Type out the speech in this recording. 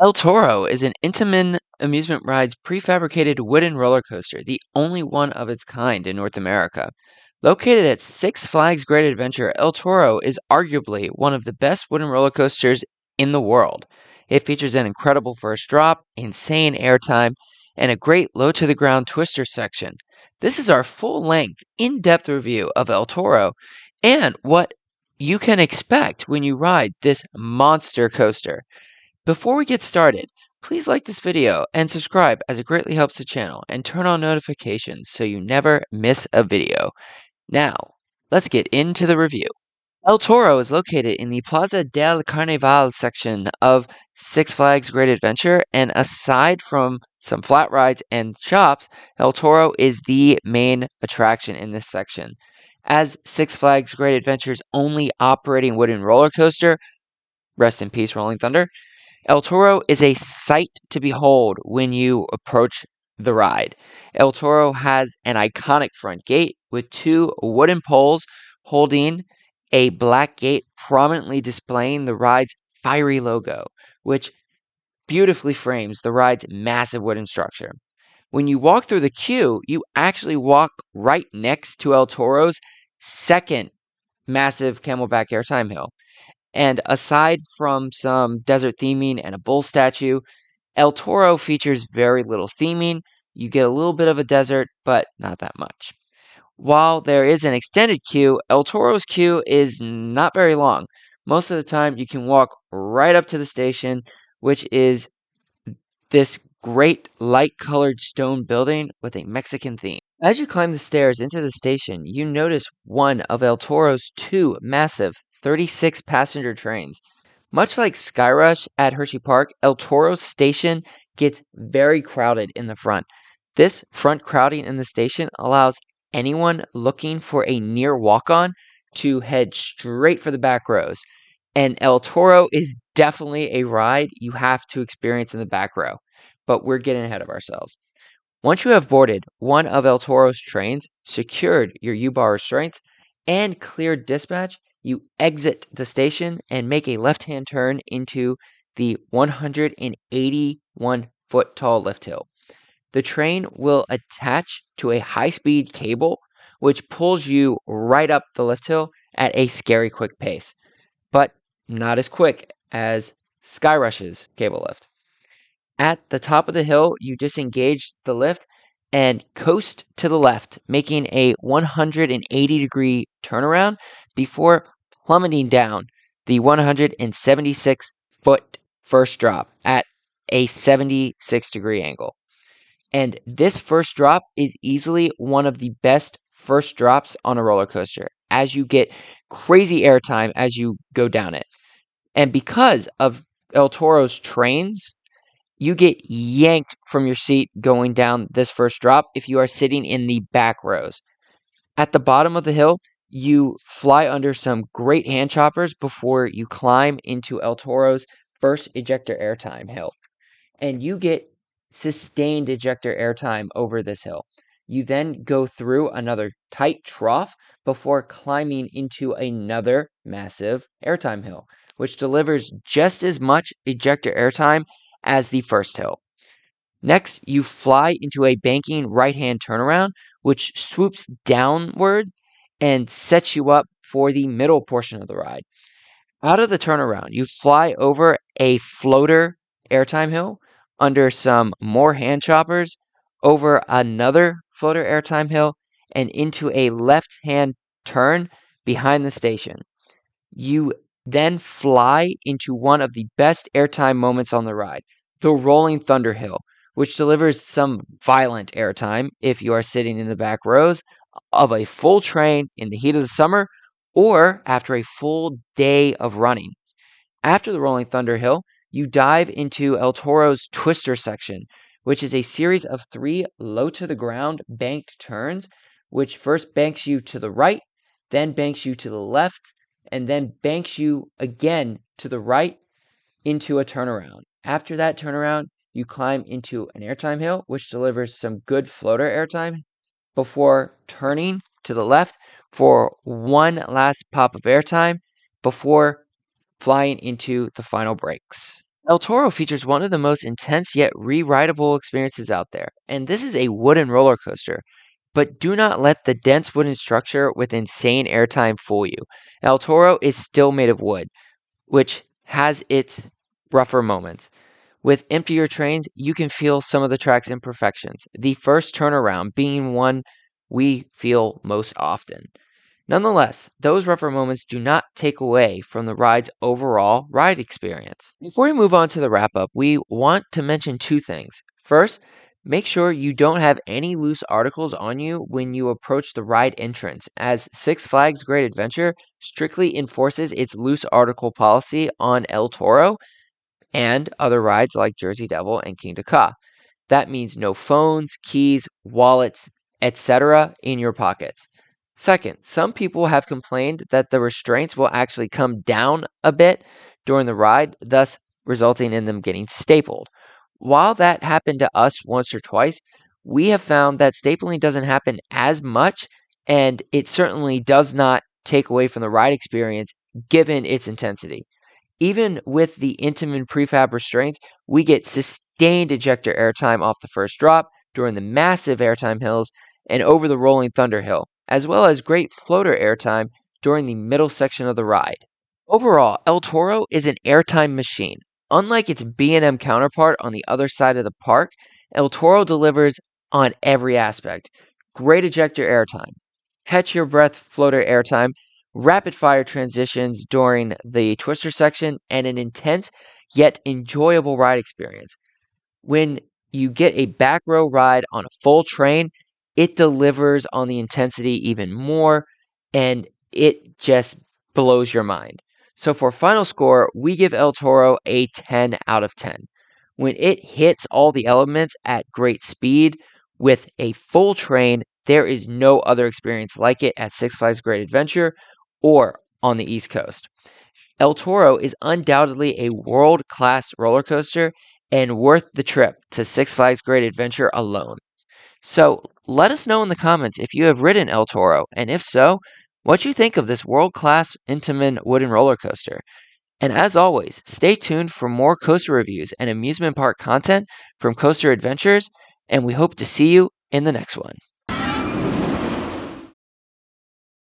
El Toro is an Intamin Amusement Rides prefabricated wooden roller coaster, the only one of its kind in North America. Located at Six Flags Great Adventure, El Toro is arguably one of the best wooden roller coasters in the world. It features an incredible first drop, insane airtime, and a great low to the ground twister section. This is our full length, in depth review of El Toro and what you can expect when you ride this monster coaster. Before we get started, please like this video and subscribe as it greatly helps the channel, and turn on notifications so you never miss a video. Now, let's get into the review. El Toro is located in the Plaza del Carnaval section of Six Flags Great Adventure, and aside from some flat rides and shops, El Toro is the main attraction in this section. As Six Flags Great Adventure's only operating wooden roller coaster, rest in peace, Rolling Thunder, El Toro is a sight to behold when you approach the ride. El Toro has an iconic front gate with two wooden poles holding a black gate prominently displaying the ride's fiery logo, which beautifully frames the ride's massive wooden structure. When you walk through the queue, you actually walk right next to El Toro's second massive camelback airtime hill. And aside from some desert theming and a bull statue, El Toro features very little theming. You get a little bit of a desert, but not that much. While there is an extended queue, El Toro's queue is not very long. Most of the time, you can walk right up to the station, which is this great light-colored stone building with a Mexican theme. As you climb the stairs into the station, you notice one of El Toro's two massive 36-passenger trains. Much like Skyrush at Hershey Park, El Toro's station gets very crowded in the front. This front crowding in the station allows anyone looking for a near walk-on to head straight for the back rows. And El Toro is definitely a ride you have to experience in the back row. But we're getting ahead of ourselves. Once you have boarded one of El Toro's trains, secured your U-bar restraints, and cleared dispatch, you exit the station and make a left-hand turn into the 181-foot tall lift hill. The train will attach to a high-speed cable, which pulls you right up the lift hill at a scary quick pace, but not as quick as Skyrush's cable lift. At the top of the hill, you disengage the lift and coast to the left, making a 180-degree turnaround before plummeting down the 176-foot first drop at a 76-degree angle. And this first drop is easily one of the best first drops on a roller coaster, as you get crazy airtime as you go down it. And because of El Toro's trains, you get yanked from your seat going down this first drop if you are sitting in the back rows. At the bottom of the hill, you fly under some great hand choppers before you climb into El Toro's first ejector airtime hill. And you get sustained ejector airtime over this hill. You then go through another tight trough before climbing into another massive airtime hill, which delivers just as much ejector airtime as the first hill. Next, you fly into a banking right-hand turnaround, which swoops downward and sets you up for the middle portion of the ride. Out of the turnaround, you fly over a floater airtime hill, under some more hand choppers, over another floater airtime hill, and into a left-hand turn behind the station. You then fly into one of the best airtime moments on the ride, the Rolling Thunder Hill, which delivers some violent airtime if you are sitting in the back rows of a full train in the heat of the summer or after a full day of running. After the Rolling Thunder Hill, you dive into El Toro's Twister section, which is a series of 3 low-to-the-ground banked turns, which first banks you to the right, then banks you to the left, and then banks you again to the right into a turnaround. After that turnaround, you climb into an airtime hill, which delivers some good floater airtime, before turning to the left for one last pop of airtime before flying into the final brakes. El Toro features one of the most intense yet re-rideable experiences out there, and this is a wooden roller coaster. But do not let the dense wooden structure with insane airtime fool you. El Toro is still made of wood, which has its rougher moments. With emptier trains, you can feel some of the track's imperfections, the first turnaround being one we feel most often. Nonetheless, those rougher moments do not take away from the ride's overall ride experience. Before we move on to the wrap up, we want to mention two things. First, make sure you don't have any loose articles on you when you approach the ride entrance, as Six Flags Great Adventure strictly enforces its loose article policy on El Toro and other rides like Jersey Devil and King Ka. That means no phones, keys, wallets, etc. in your pockets. Second, some people have complained that the restraints will actually come down a bit during the ride, thus resulting in them getting stapled. While that happened to us once or twice, we have found that stapling doesn't happen as much, and it certainly does not take away from the ride experience given its intensity. Even with the Intamin prefab restraints, we get sustained ejector airtime off the first drop, during the massive airtime hills, and over the rolling Thunder Hill, as well as great floater airtime during the middle section of the ride. Overall, El Toro is an airtime machine. Unlike its B&M counterpart on the other side of the park, El Toro delivers on every aspect. Great ejector airtime, catch your breath floater airtime, rapid fire transitions during the twister section, and an intense yet enjoyable ride experience. When you get a back row ride on a full train, it delivers on the intensity even more, and it just blows your mind. So for final score, we give El Toro a 10 out of 10. When it hits all the elements at great speed with a full train, there is no other experience like it at Six Flags Great Adventure or on the East Coast. El Toro is undoubtedly a world-class roller coaster and worth the trip to Six Flags Great Adventure alone. So let us know in the comments if you have ridden El Toro, and if so, what you think of this world-class Intamin wooden roller coaster. And as always, stay tuned for more coaster reviews and amusement park content from Coaster Adventures, and we hope to see you in the next one.